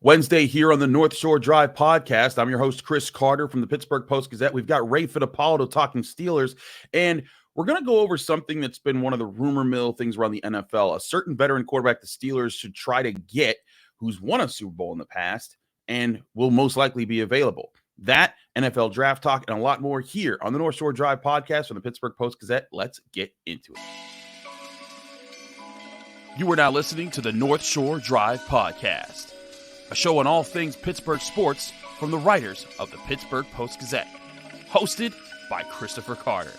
Wednesday here on the North Shore Drive podcast. I'm your host, Chris Carter from the Pittsburgh Post-Gazette. We've got Ray Fittipaldo talking Steelers, and we're going to go over something that's been one of the rumor mill things around the NFL. A certain veteran quarterback the Steelers should try to get who's won a Super Bowl in the past and will most likely be available. That, NFL draft talk, and a lot more here on the North Shore Drive podcast from the Pittsburgh Post-Gazette. Let's get into it. You are now listening to the North Shore Drive podcast, a show on all things Pittsburgh sports from the writers of the Pittsburgh Post-Gazette, hosted by Christopher Carter.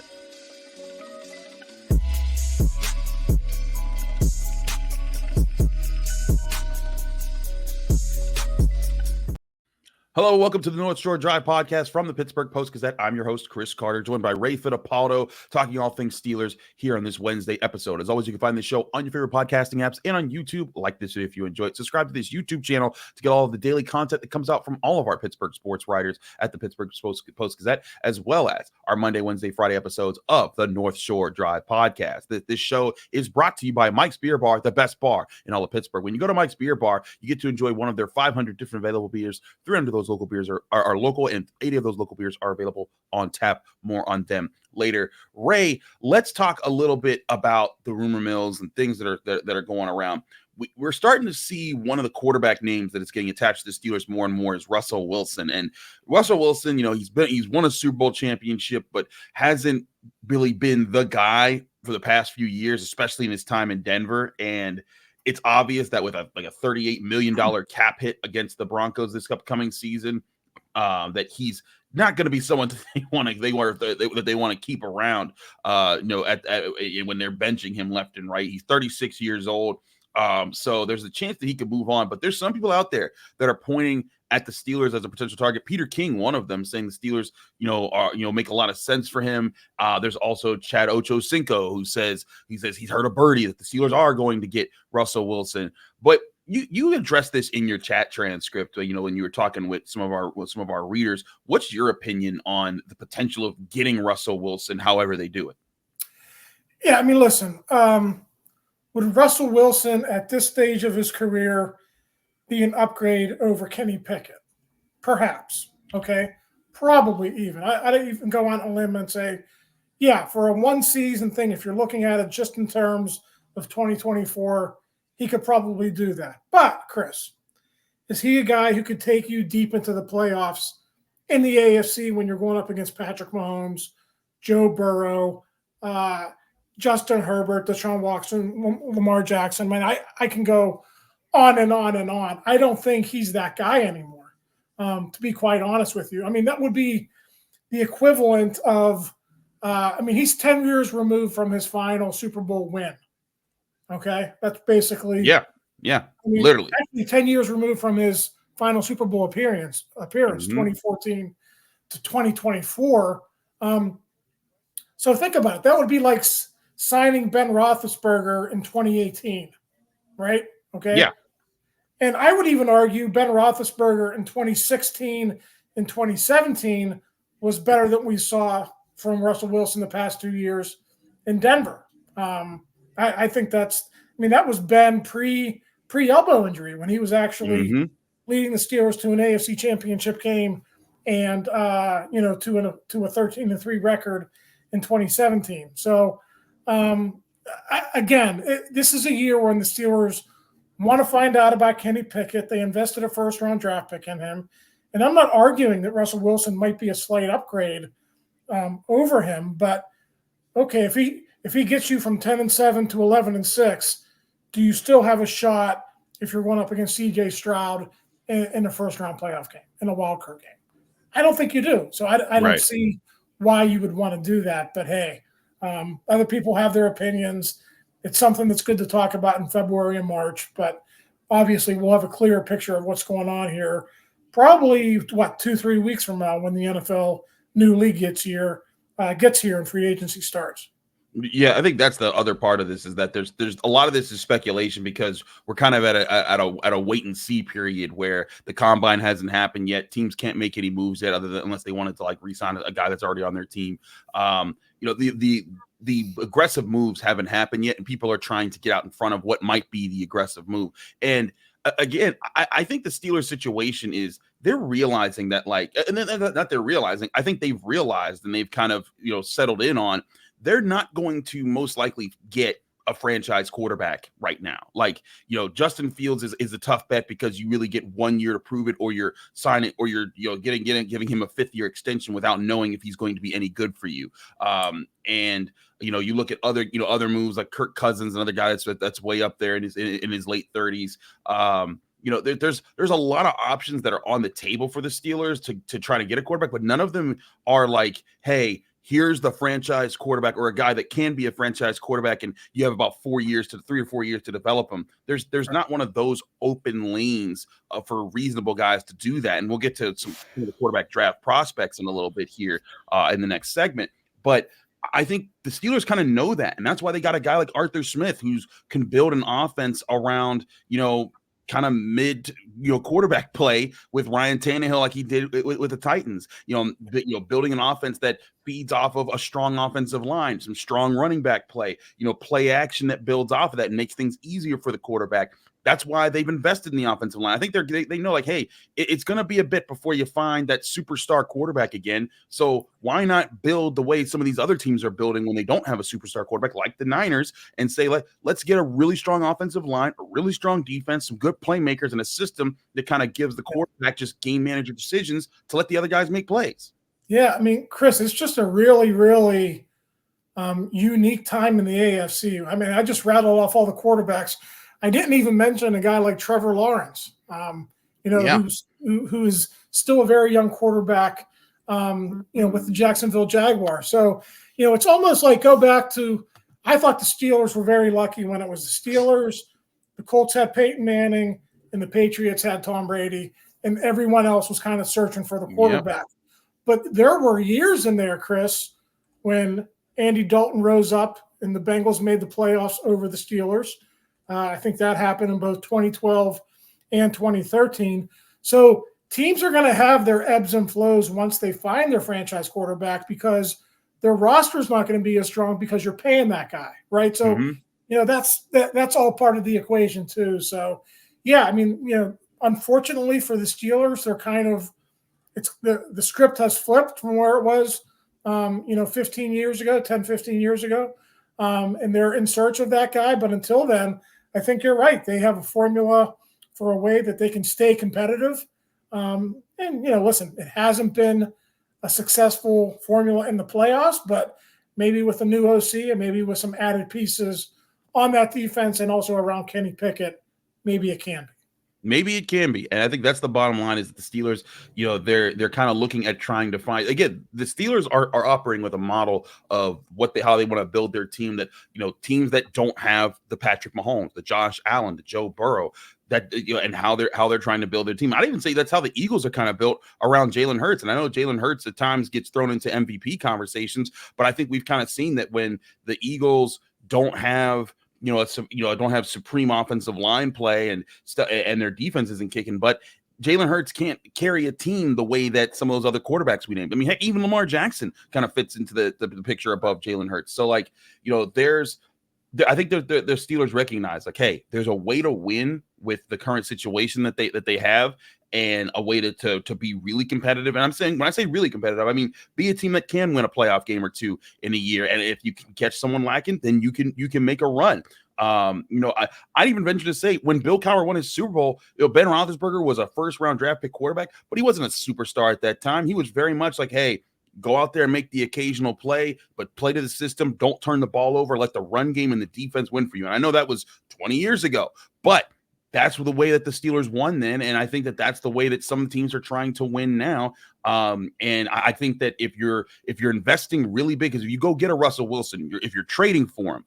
Hello, welcome to the North Shore Drive podcast from the Pittsburgh Post-Gazette. I'm your host, Chris Carter, joined by Ray Fittipaldo, talking all things Steelers here on this Wednesday episode. As always, you can find the show on your favorite podcasting apps and on YouTube. Like this video if you enjoy it. Subscribe to this YouTube channel to get all of the daily content that comes out from all of our Pittsburgh sports writers at the Pittsburgh Post-Gazette, as well as our Monday, Wednesday, Friday episodes of the North Shore Drive podcast. This show is brought to you by Mike's Beer Bar, the best bar in all of Pittsburgh. When you go to Mike's Beer Bar, you get to enjoy one of their 500 different available beers. 300 of those local beers are local, and 80 of those local beers are available on tap. More on them later. Ray, let's talk a little bit about the rumor mills and things that are going around. We're starting to see one of the quarterback names that is getting attached to the Steelers more and more is Russell Wilson. And Russell Wilson, he's won a Super Bowl championship, but hasn't really been the guy for the past few years, especially in his time in Denver. And it's obvious that with a $38 million cap hit against the Broncos this upcoming season, that he's not going to be someone that they want to keep around. When they're benching him left and right. He's 36 years old, so there's a chance that he could move on. But there's some people out there that are pointing at the Steelers as a potential target. Peter King, one of them, saying the Steelers, make a lot of sense for him. There's also Chad Ochocinco, who says he's heard a birdie that the Steelers are going to get Russell Wilson. But you addressed this in your chat transcript, when you were talking with some of our readers. What's your opinion on the potential of getting Russell Wilson, however they do it? Yeah, I mean, listen, would Russell Wilson at this stage of his career be an upgrade over Kenny Pickett? Perhaps. Okay. Probably even. I don't even go on a limb and say, yeah, for a one season thing, if you're looking at it just in terms of 2024, he could probably do that. But, Chris, is he a guy who could take you deep into the playoffs in the AFC when you're going up against Patrick Mahomes, Joe Burrow, Justin Herbert, Deshaun Watson, Lamar Jackson? Man, I can go on and on and on. I don't think he's that guy anymore, to be quite honest with you. I mean, that would be the equivalent of he's 10 years removed from his final Super Bowl win. Okay, that's basically literally actually 10 years removed from his final Super Bowl appearance, 2014 to 2024. So think about it. That would be like signing Ben Roethlisberger in 2018, right? Okay. Yeah. And I would even argue Ben Roethlisberger in 2016 and 2017 was better than we saw from Russell Wilson the past 2 years in Denver. I think that was Ben pre-elbow injury when he was actually leading the Steelers to an AFC championship game and to a 13-3 record in 2017. So this is a year when the Steelers want to find out about Kenny Pickett. They invested a first-round draft pick in him, and I'm not arguing that Russell Wilson might be a slight upgrade over him, but okay, if he gets you from 10-7 to 11-6, do you still have a shot if you're going up against C.J. Stroud in a first-round playoff game, in a wild card game? I don't think you do. So I don't see why you would want to do that. But, hey, other people have their opinions. It's something that's good to talk about in February and March. But obviously we'll have a clearer picture of what's going on here probably, 2-3 weeks from now when the NFL new league gets here and free agency starts. Yeah, I think that's the other part of this is that there's a lot of this is speculation because we're kind of at a wait and see period where the combine hasn't happened yet. Teams can't make any moves yet unless they wanted to re-sign a guy that's already on their team. The aggressive moves haven't happened yet, and people are trying to get out in front of what might be the aggressive move. And again, I think the Steelers situation is they're realizing that, like, and then not they're realizing, I think they've realized and they've kind of, settled in on, they're not going to most likely get a franchise quarterback right now. Like, Justin Fields is a tough bet because you really get 1 year to prove it, or you're signing, or you're, giving him a 5th year extension without knowing if he's going to be any good for you. And you look at other moves like Kirk Cousins, another guy that's way up there in his late 30s. There's a lot of options that are on the table for the Steelers to try to get a quarterback, but none of them are like, hey, here's the franchise quarterback, or a guy that can be a franchise quarterback, and you have about 3 or 4 years to develop him. There's not one of those open lanes for reasonable guys to do that. And we'll get to some of the quarterback draft prospects in a little bit here in the next segment. But I think the Steelers kind of know that, and that's why they got a guy like Arthur Smith who can build an offense around, kind of mid, quarterback play with Ryan Tannehill, like he did with the Titans. Building an offense that feeds off of a strong offensive line, some strong running back play, play action that builds off of that and makes things easier for the quarterback. That's why they've invested in the offensive line. I think they know, like, hey, it's going to be a bit before you find that superstar quarterback again. So why not build the way some of these other teams are building when they don't have a superstar quarterback, like the Niners, and say, let's get a really strong offensive line, a really strong defense, some good playmakers, and a system that kind of gives the quarterback just game manager decisions to let the other guys make plays. Yeah, I mean, Chris, it's just a really, really unique time in the AFC. I mean, I just rattled off all the quarterbacks. I didn't even mention a guy like Trevor Lawrence, who is still a very young quarterback, with the Jacksonville Jaguars. So, it's almost like go back to, I thought the Steelers were very lucky when it was the Steelers, the Colts had Peyton Manning, and the Patriots had Tom Brady, and everyone else was kind of searching for the quarterback. Yep. But there were years in there, Chris, when Andy Dalton rose up and the Bengals made the playoffs over the Steelers. I think that happened in both 2012 and 2013. So teams are going to have their ebbs and flows once they find their franchise quarterback, because their roster is not going to be as strong because you're paying that guy, right? So, that's all part of the equation too. So, yeah, I mean, unfortunately for the Steelers, they're kind of, the script has flipped from where it was, 15 years ago, 10, 15 years ago. And they're in search of that guy. But until then, I think you're right. They have a formula for a way that they can stay competitive. Listen, it hasn't been a successful formula in the playoffs, but maybe with a new OC and maybe with some added pieces on that defense and also around Kenny Pickett, maybe it can be. Maybe it can be. And I think that's the bottom line, is that the Steelers, they're kind of looking at trying to find, again, the Steelers are operating with a model of how they want to build their team, that, teams that don't have the Patrick Mahomes, the Josh Allen, the Joe Burrow, that, and how they're trying to build their team. I'd even say that's how the Eagles are kind of built around Jalen Hurts. And I know Jalen Hurts at times gets thrown into MVP conversations, but I think we've kind of seen that when the Eagles don't have, don't have supreme offensive line play and their defense isn't kicking, but Jalen Hurts can't carry a team the way that some of those other quarterbacks we named. I mean, heck, even Lamar Jackson kind of fits into the picture above Jalen Hurts. So, like, I think the Steelers recognize, like, hey, there's a way to win with the current situation that they have, and a way to be really competitive. And I'm saying, when I say really competitive, I mean be a team that can win a playoff game or two in a year. And if you can catch someone lacking, then you can make a run. I'd even venture to say, when Bill Cowher won his Super Bowl, Ben Roethlisberger was a first-round draft pick quarterback, but he wasn't a superstar at that time. He was very much like, hey, go out there and make the occasional play, but play to the system. Don't turn the ball over. Let the run game and the defense win for you. And I know that was 20 years ago, but that's the way that the Steelers won then. And I think that that's the way that some teams are trying to win now. And I think that if you're investing really big, because if you go get a Russell Wilson, if you're trading for him,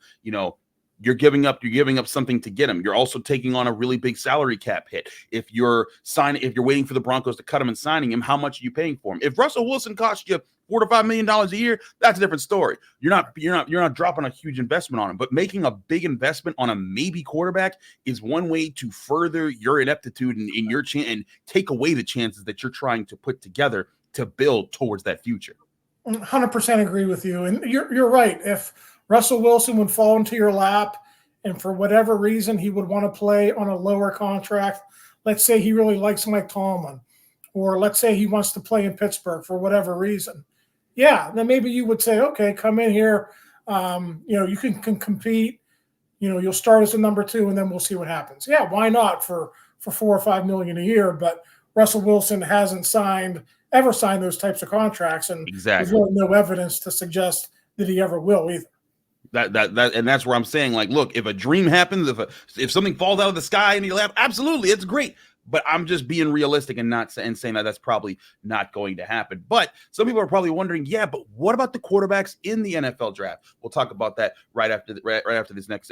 you're giving up something to get him. You're also taking on a really big salary cap hit. If you're waiting for the Broncos to cut him and signing him, how much are you paying for him? If Russell Wilson costs you $4 to $5 million a year, that's a different story. You're not dropping a huge investment on him, but making a big investment on a maybe quarterback is one way to further your ineptitude and your and take away the chances that you're trying to put together to build towards that future. 100% agree with you. And you're right. If Russell Wilson would fall into your lap and for whatever reason he would want to play on a lower contract, let's say he really likes Mike Tomlin, or let's say he wants to play in Pittsburgh for whatever reason, yeah, then maybe you would say, okay, come in here, you can compete, you'll start as a number 2, and then we'll see what happens. Yeah, why not for $4 or $5 million a year? But Russell Wilson hasn't ever signed those types of contracts, and Exactly. there's really no evidence to suggest that he ever will either. That and that's where I'm saying, like, look, if a dream happens, if something falls out of the sky in your lap, absolutely, it's great. But I'm just being realistic and saying that that's probably not going to happen. But some people are probably wondering, yeah, but what about the quarterbacks in the NFL draft? We'll talk about that right after this next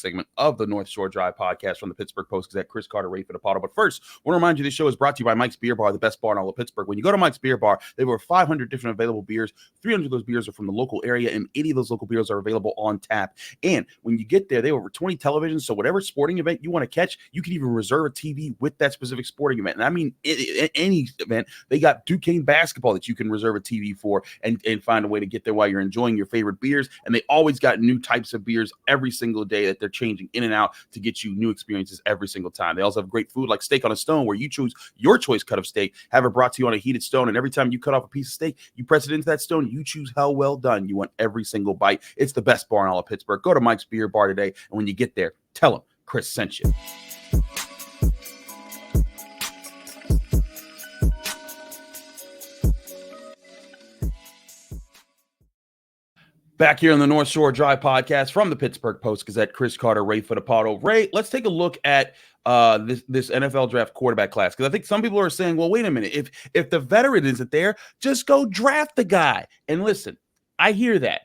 segment of the North Shore Drive podcast from the Pittsburgh Post-Gazette. Chris Carter, Ray Fittipaldo. But first, I want to remind you this show is brought to you by Mike's Beer Bar, the best bar in all of Pittsburgh. When you go to Mike's Beer Bar, they have over 500 different available beers. 300 of those beers are from the local area, and 80 of those local beers are available on tap. And when you get there, they have over 20 televisions. So whatever sporting event you want to catch, you can even reserve a TV with that specific sporting event. And I mean, any event, they got Duquesne basketball that you can reserve a TV for and find a way to get there while you're enjoying your favorite beers. And they always got new types of beers every single day that they're changing in and out to get you new experiences every single time. They also have great food like steak on a stone, where you choose your choice cut of steak, have it brought to you on a heated stone. And every time you cut off a piece of steak, you press it into that stone, you choose how well done you want every single bite. It's the best bar in all of Pittsburgh. Go to Mike's Beer Bar today. And when you get there, tell them Chris sent you. Back here on the North Shore Drive podcast from the Pittsburgh Post-Gazette, Chris Carter, Ray Fittipaldo. Ray, let's take a look at this NFL draft quarterback class, because I think some people are saying, well, wait a minute, if the veteran isn't there, just go draft the guy. And listen, I hear that,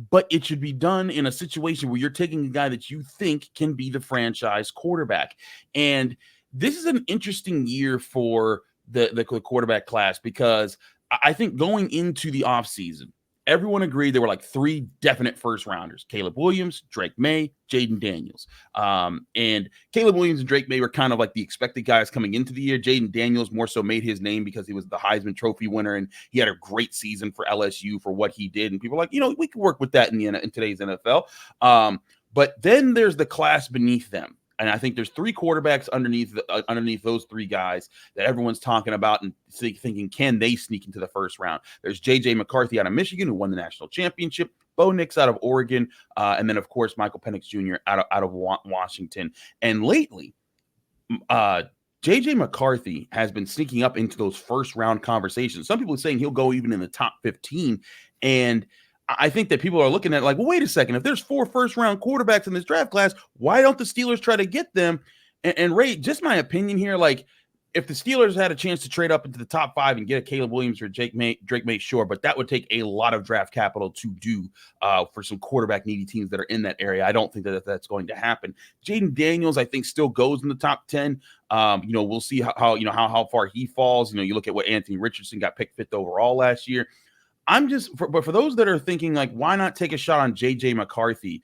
but it should be done in a situation where you're taking a guy that you think can be the franchise quarterback. And this is an interesting year for the quarterback class, because I think going into the offseason, everyone agreed there were like 3 definite first rounders: Caleb Williams, Drake May, Jaden Daniels. And Caleb Williams and Drake May were kind of like the expected guys coming into the year. Jaden Daniels more so made his name because he was the Heisman Trophy winner, and he had a great season for LSU for what he did. And people are like, we can work with that in today's NFL. But then there's the class beneath them. And I think there's 3 quarterbacks underneath those 3 guys that everyone's talking about and thinking, can they sneak into the first round? There's J.J. McCarthy out of Michigan, who won the national championship. Bo Nix out of Oregon, and then, of course, Michael Penix Jr. out of Washington. And lately, J.J. McCarthy has been sneaking up into those first-round conversations. Some people are saying he'll go even in the top 15, and I think that people are looking at like, well, wait a second. If there's 4 first-round quarterbacks in this draft class, why don't the Steelers try to get them? And Ray, just my opinion here, like, if the Steelers had a chance to trade up into the top 5 and get a Caleb Williams or Drake May, sure, but that would take a lot of draft capital to do for some quarterback-needy teams that are in that area. I don't think that that's going to happen. Jaden Daniels, I think, still goes in the top 10. We'll see how far he falls. You look at what Anthony Richardson got picked 5th overall last year. But for those that are thinking, like, why not take a shot on J.J. McCarthy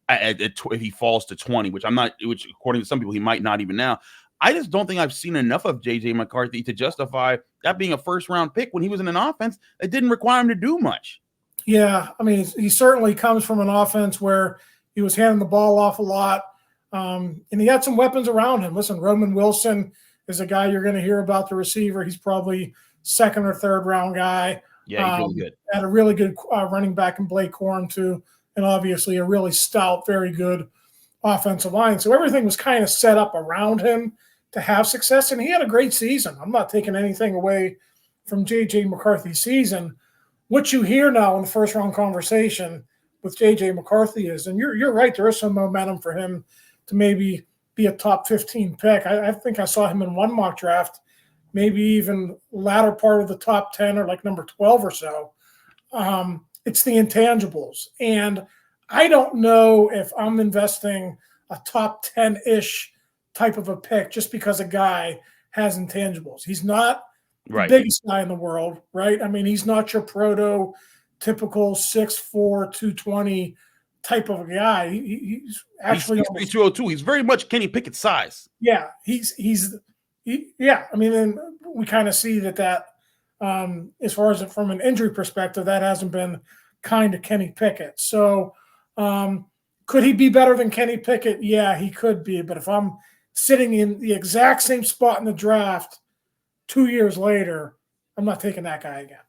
if he falls to 20, which according to some people, he might not even now. I just don't think I've seen enough of J.J. McCarthy to justify that being a first-round pick when he was in an offense that didn't require him to do much. Yeah, I mean, he certainly comes from an offense where he was handing the ball off a lot, and he had some weapons around him. Listen, Roman Wilson is a guy you're going to hear about, the receiver. He's probably 2nd or 3rd round guy. Yeah, he's really good. Had a really good running back in Blake Horn, too, and obviously a really stout, very good offensive line. So everything was kind of set up around him to have success, and he had a great season. I'm not taking anything away from J.J. McCarthy's season. What you hear now in the first-round conversation with J.J. McCarthy is, and you're right, there is some momentum for him to maybe be a top 15 pick. I think I saw him in one mock draft, maybe even latter part of the top 10 or like number 12 or so. It's the intangibles. And I don't know if I'm investing a top 10-ish type of a pick just because a guy has intangibles. He's not the biggest guy in the world, right? I mean, he's not your prototypical 6'4", 220 type of a guy. He's actually he's 202. He's very much Kenny Pickett size. Yeah, I mean, and we kind of see that as far as from an injury perspective, that hasn't been kind of Kenny Pickett. So Could he be better than Kenny Pickett? Yeah, he could be. But if I'm sitting in the exact same spot in the draft 2 years later, I'm not taking that guy again.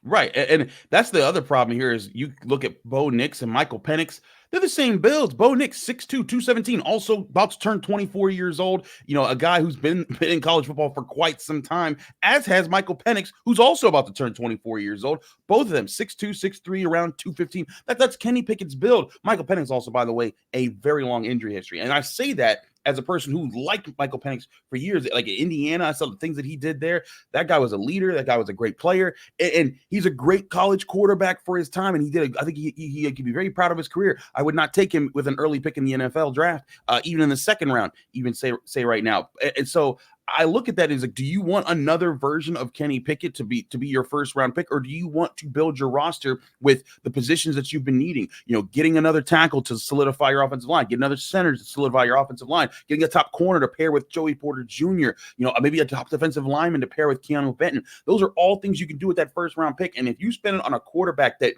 Right. And that's the other problem here is you look at Bo Nix and Michael Penix. They're the same builds. Bo Nix, 6'2", 217, also about to turn 24 years old. You know, a guy who's been in college football for quite some time, as has Michael Penix, who's also about to turn 24 years old. Both of them, 6'2", 6'3", around 215. That's Kenny Pickett's build. Michael Penix also, by the way, a very long injury history. And I say that as a person who liked Michael Penix for years, like in Indiana, I saw the things that he did there. That guy was a leader. That guy was a great player. And he's a great college quarterback for his time. And I think he could be very proud of his career. I would not take him with an early pick in the NFL draft, even in the second round, even say right now. And so I look at that as like, do you want another version of Kenny Pickett to be your first round pick, or do you want to build your roster with the positions that you've been needing? You know, getting another tackle to solidify your offensive line, get another center to solidify your offensive line, getting a top corner to pair with Joey Porter Jr., you know, maybe a top defensive lineman to pair with Keanu Benton. Those are all things you can do with that first round pick. And if you spend it on a quarterback that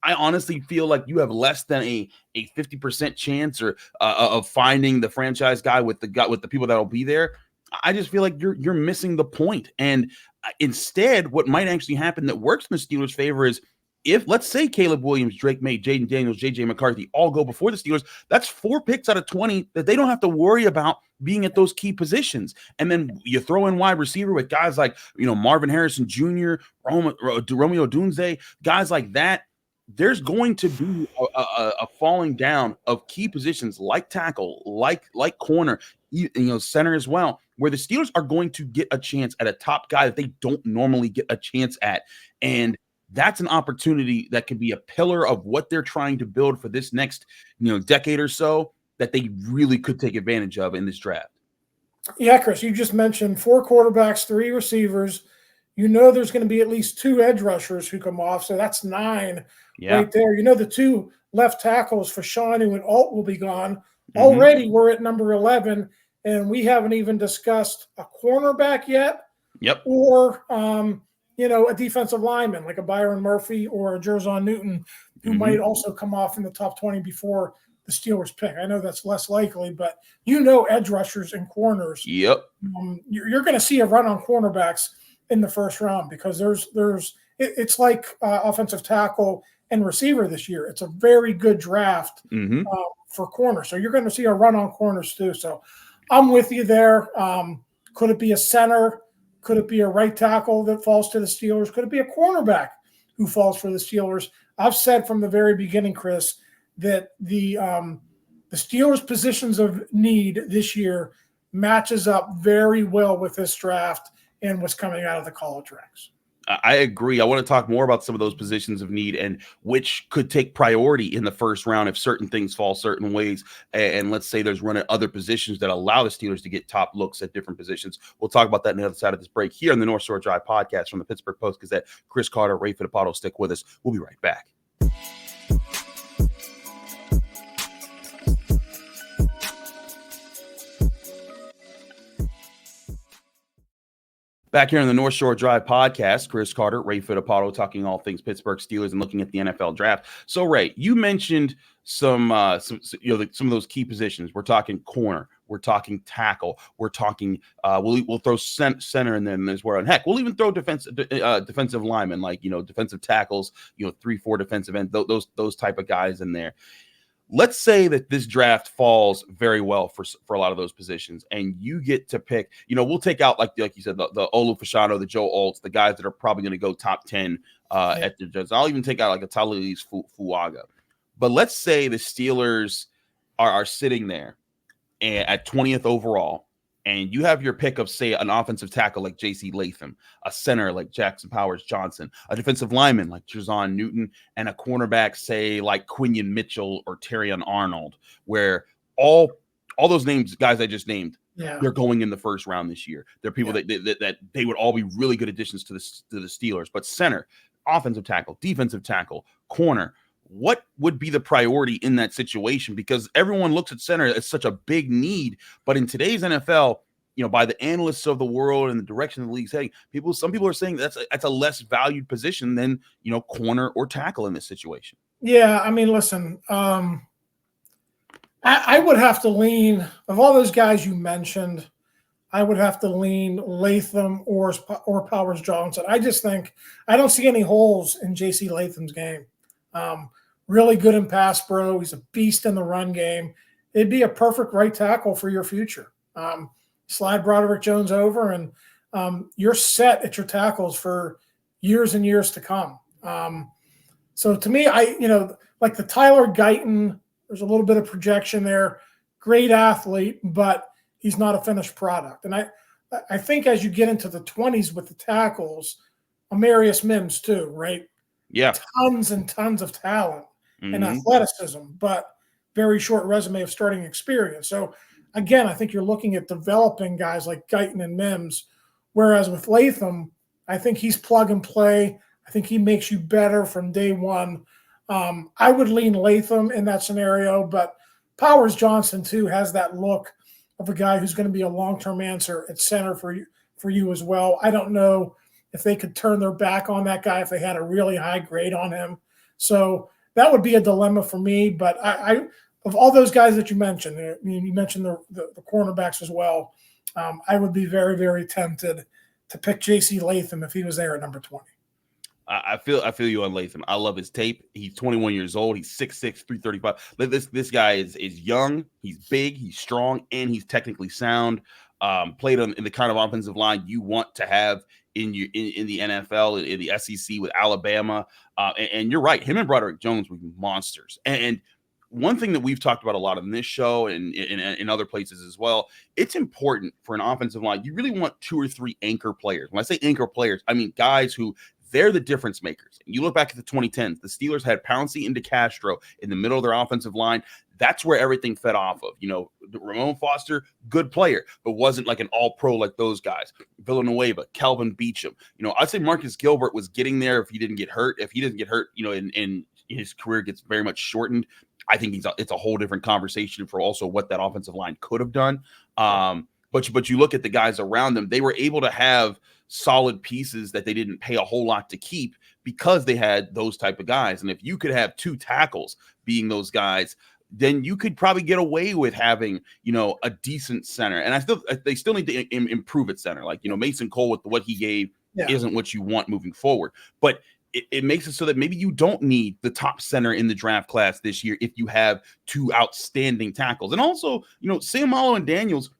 I honestly feel like you have less than a 50% chance or of finding the franchise guy with the people that'll be there, I just feel like you're missing the point. And instead, what might actually happen that works in the Steelers' favor is if, let's say, Caleb Williams, Drake May, Jaden Daniels, J.J. McCarthy all go before the Steelers, that's 4 picks out of 20 that they don't have to worry about being at those key positions. And then you throw in wide receiver with guys like, you know, Marvin Harrison Jr., Romeo Dunze, guys like that. There's going to be a falling down of key positions like tackle, like corner, you know, center as well, where the Steelers are going to get a chance at a top guy that they don't normally get a chance at. And that's an opportunity that could be a pillar of what they're trying to build for this next, you know, decade or so that they really could take advantage of in this draft. Yeah, Chris, you just mentioned 4 quarterbacks, 3 receivers. You know there's going to be at least 2 edge rushers who come off, so that's 9 right there. You know the 2 left tackles for Shaunu and Alt will be gone. Mm-hmm. Already we're at number 11, and we haven't even discussed a cornerback yet. Yep. Or you know, a defensive lineman like a Byron Murphy or a Jer'Zhan Newton who might also come off in the top 20 before the Steelers pick. I know that's less likely, but you know edge rushers and corners. Yep. You're going to see a run on cornerbacks in the first round because it's like offensive tackle and receiver this year. It's a very good draft for corners. So you're going to see a run on corners too. So I'm with you there. Could it be a center? Could it be a right tackle that falls to the Steelers? Could it be a cornerback who falls for the Steelers? I've said from the very beginning, Chris, that the Steelers' positions of need this year matches up very well with this draft and what's coming out of the college ranks. I agree. I want to talk more about some of those positions of need and which could take priority in the first round if certain things fall certain ways. And let's say there's run at other positions that allow the Steelers to get top looks at different positions. We'll talk about that on the other side of this break here on the North Shore Drive podcast from the Pittsburgh Post-Gazette. Chris Carter, Ray Fittipaldo, stick with us. We'll be right back. Back here on the North Shore Drive podcast, Chris Carter, Ray Fittipaldo, talking all things Pittsburgh Steelers and looking at the NFL draft. So, Ray, you mentioned some of those key positions. We're talking corner, we're talking tackle, we're talking we'll throw center in there as well. And heck, we'll even throw defensive linemen, like, you know, defensive tackles, you know, 3-4 defensive end, those type of guys in there. Let's say that this draft falls very well for a lot of those positions, and you get to pick. You know, we'll take out like you said, the Olu Fashanu, the Joe Alts, the guys that are probably going to go top 10 at the judges. I'll even take out like a Talise Fuaga. But let's say the Steelers are sitting there at 20th overall, and you have your pick of, say, an offensive tackle like JC Latham, a center like Jackson Powers Johnson, a defensive lineman like Jer'Zhan Newton, and a cornerback, say, like Quinyon Mitchell or Terrion Arnold, where all those names, guys I just named, they're going in the first round this year. They're people that they would all be really good additions to the Steelers. But center, offensive tackle, defensive tackle, corner, what would be the priority in that situation? Because everyone looks at center as such a big need, but in today's NFL, you know, by the analysts of the world and the direction the league's heading, some people are saying that's a less valued position than, you know, corner or tackle in this situation. Yeah, I mean, listen, I would have to lean, of all those guys you mentioned, I would have to lean Latham or Powers Johnson. I just think I don't see any holes in JC Latham's game. Really good in pass pro. He's a beast in the run game. It'd be a perfect right tackle for your future. Slide Broderick Jones over, and you're set at your tackles for years and years to come. So to me, like the Tyler Guyton, there's a little bit of projection there. Great athlete, but he's not a finished product. And I think as you get into the 20s with the tackles, Amarius Mims too, right? Yeah. Tons and tons of talent and athleticism, but very short resume of starting experience. So again, I think you're looking at developing guys like Guyton and Mims, whereas with Latham, I think he's plug and play. I think he makes you better from day one. I would lean Latham in that scenario, but Powers Johnson too has that look of a guy who's going to be a long-term answer at center for you as well. I don't know if they could turn their back on that guy if they had a really high grade on him. So that would be a dilemma for me. But I of all those guys that you mentioned, you mentioned the cornerbacks as well. I would be very, very tempted to pick JC Latham if he was there at number 20. I feel you on Latham. I love his tape. He's 21 years old. He's 6'6", 335. This guy is young. He's big. He's strong, and he's technically sound. Played in the kind of offensive line you want to have in the NFL, in the SEC with Alabama. And you're right. Him and Broderick Jones would be monsters. And one thing that we've talked about a lot on this show and in other places as well, it's important for an offensive line. You really want 2 or 3 anchor players. When I say anchor players, I mean guys who they're the difference makers. You look back at the 2010s, the Steelers had Pouncey and DeCastro in the middle of their offensive line. That's where everything fed off of. Ramon Foster, good player, but wasn't like an all-pro like those guys. Villanueva, Calvin Beachum. I'd say Marcus Gilbert was getting there if he didn't get hurt. If he doesn't get hurt, and his career gets very much shortened, I think it's a whole different conversation for also what that offensive line could have done. But you look at the guys around them, they were able to have solid pieces that they didn't pay a whole lot to keep because they had those type of guys. And if you could have 2 tackles being those guys, then you could probably get away with having, a decent center. And they still need to improve at center. Like, Mason Cole with what he gave isn't what you want moving forward. But it makes it so that maybe you don't need the top center in the draft class this year if you have 2 outstanding tackles. And also, Seumalo and Daniels,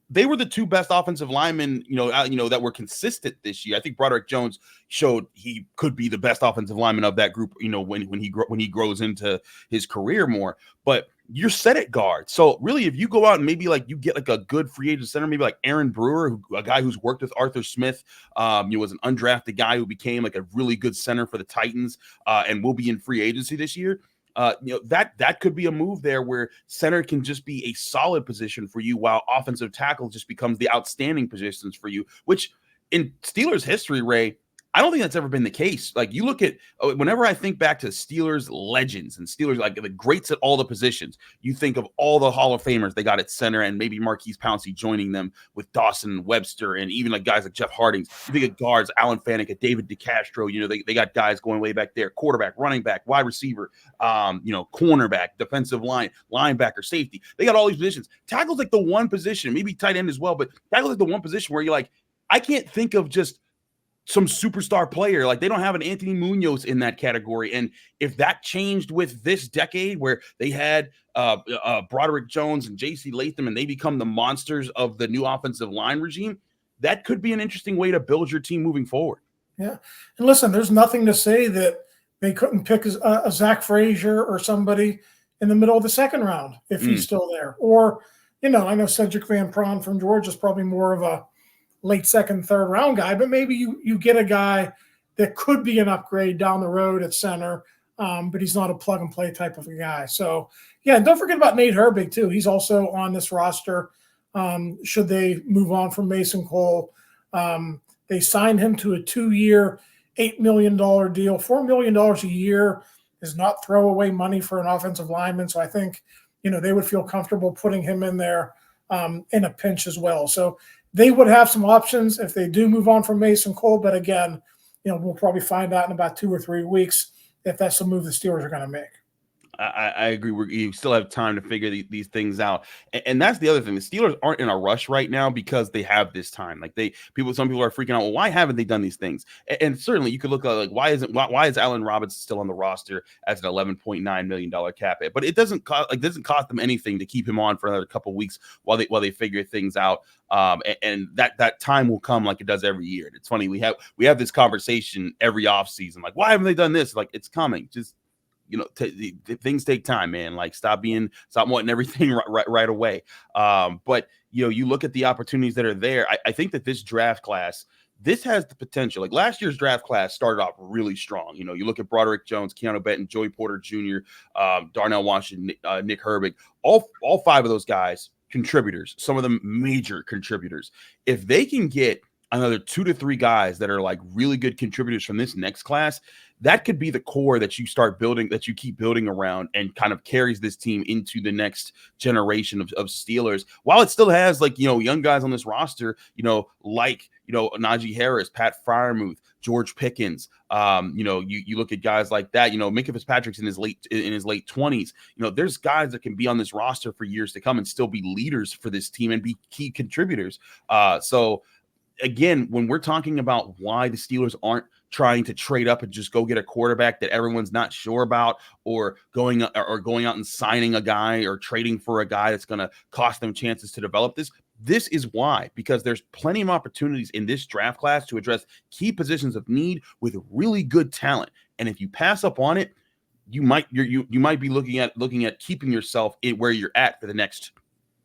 they were the 2 best offensive linemen, that were consistent this year. I think Broderick Jones showed he could be the best offensive lineman of that group, when he grows into his career more. But you're set at guard. So really, if you go out and maybe you get a good free agent center, maybe like Aaron Brewer, a guy who's worked with Arthur Smith, was an undrafted guy who became a really good center for the Titans, and will be in free agency this year. That could be a move there where center can just be a solid position for you while offensive tackle just becomes the outstanding positions for you, which in Steelers history, Ray, I don't think that's ever been the case. Like you look at whenever I think back to Steelers legends and Steelers, like the greats at all the positions, you think of all the Hall of Famers they got at center and maybe Marquise Pouncey joining them with Dawson Webster and even like guys like Jeff Hardings. You think of guards, Alan Faneca, David DeCastro, they got guys going way back there, quarterback, running back, wide receiver, cornerback, defensive line, linebacker, safety. They got all these positions. Tackle's like the one position, maybe tight end as well, but tackle's like the one position where you're like, I can't think of just some superstar player. Like they don't have an Anthony Munoz in that category. And if that changed with this decade where they had Broderick Jones and JC Latham and they become the monsters of the new offensive line regime, that could be an interesting way to build your team moving forward. Yeah. And listen, there's nothing to say that they couldn't pick a Zach Frazier or somebody in the middle of the second round if he's still there. Or, I know Cedric Van Pran from Georgia is probably more of a late second, third round guy, but maybe you get a guy that could be an upgrade down the road at center, but he's not a plug and play type of a guy. So yeah, and don't forget about Nate Herbig too. He's also on this roster. Should they move on from Mason Cole, they signed him to a 2-year, $8 million deal. $4 million a year is not throwaway money for an offensive lineman. So I think, they would feel comfortable putting him in there in a pinch as well. So they would have some options if they do move on from Mason Cole. But again, we'll probably find out in about 2 or 3 weeks if that's the move the Steelers are going to make. I agree. You still have time to figure these things out, and that's the other thing. The Steelers aren't in a rush right now because they have this time. Like some people are freaking out. Well, why haven't they done these things? And certainly, you could look at like why is Allen Robinson still on the roster as an $11.9 million cap hit? But it doesn't cost them anything to keep him on for another couple of weeks while they figure things out. And that time will come like it does every year. And it's funny we have this conversation every offseason. Like, why haven't they done this? Like, it's coming. Just things take time, man. Like, stop wanting everything right away. But you look at the opportunities that are there. I think that this draft class, this has the potential. Like, last year's draft class started off really strong. You look at Broderick Jones, Keanu Benton, Joey Porter Jr., Darnell Washington, Nick Herbig, all five of those guys contributors, some of them major contributors. If they can get another 2 to 3 guys that are like really good contributors from this next class, that could be the core that you start building, that you keep building around, and kind of carries this team into the next generation of Steelers. While it still has young guys on this roster, like Najee Harris, Pat Freiermuth, George Pickens. You look at guys like that. Minkah Fitzpatrick's in his late 20s. There's guys that can be on this roster for years to come and still be leaders for this team and be key contributors. So again, when we're talking about why the Steelers aren't trying to trade up and just go get a quarterback that everyone's not sure about, or going out and signing a guy or trading for a guy that's going to cost them chances to develop this is why, because there's plenty of opportunities in this draft class to address key positions of need with really good talent. And if you pass up on it, you might be looking at keeping yourself where you're at for the next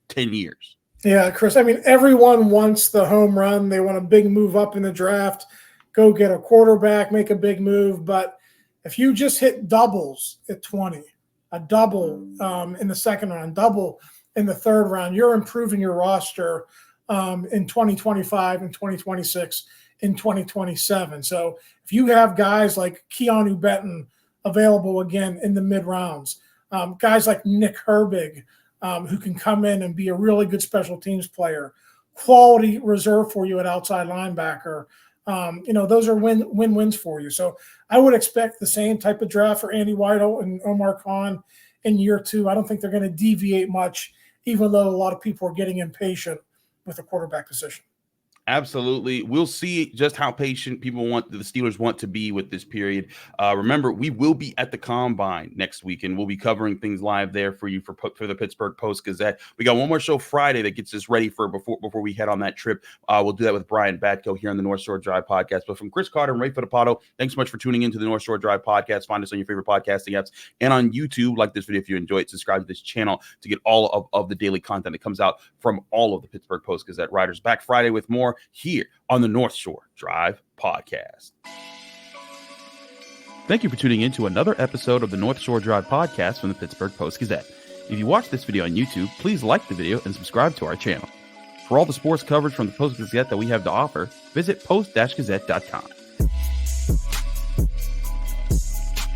10 years. Yeah, Chris, I mean, everyone wants the home run. They want a big move up in the draft, go get a quarterback, make a big move. But if you just hit doubles at 20, a double in the second round, double in the third round, you're improving your roster in 2025 and 2026 in 2027. So if you have guys like Keanu Benton available again in the mid rounds, guys like Nick Herbig, who can come in and be a really good special teams player, quality reserve for you at outside linebacker. Those are win-wins for you. So I would expect the same type of draft for Andy Weidel and Omar Khan in year 2. I don't think they're going to deviate much, even though a lot of people are getting impatient with the quarterback position. Absolutely. We'll see just how patient the Steelers want to be with this period. Remember, we will be at the Combine next week, and we'll be covering things live there for you for the Pittsburgh Post-Gazette. We got one more show Friday that gets us ready for before we head on that trip. We'll do that with Brian Batko here on the North Shore Drive podcast. But from Chris Carter and Ray Fittipaldo, thanks so much for tuning into the North Shore Drive podcast. Find us on your favorite podcasting apps and on YouTube. Like this video if you enjoy it. Subscribe to this channel to get all of the daily content that comes out from all of the Pittsburgh Post-Gazette writers. Back Friday with more here on the North Shore Drive podcast. Thank you for tuning in to another episode of the North Shore Drive podcast from the Pittsburgh Post-Gazette. If you watch this video on YouTube, please like the video and subscribe to our channel. For all the sports coverage from the Post-Gazette that we have to offer, visit post-gazette.com.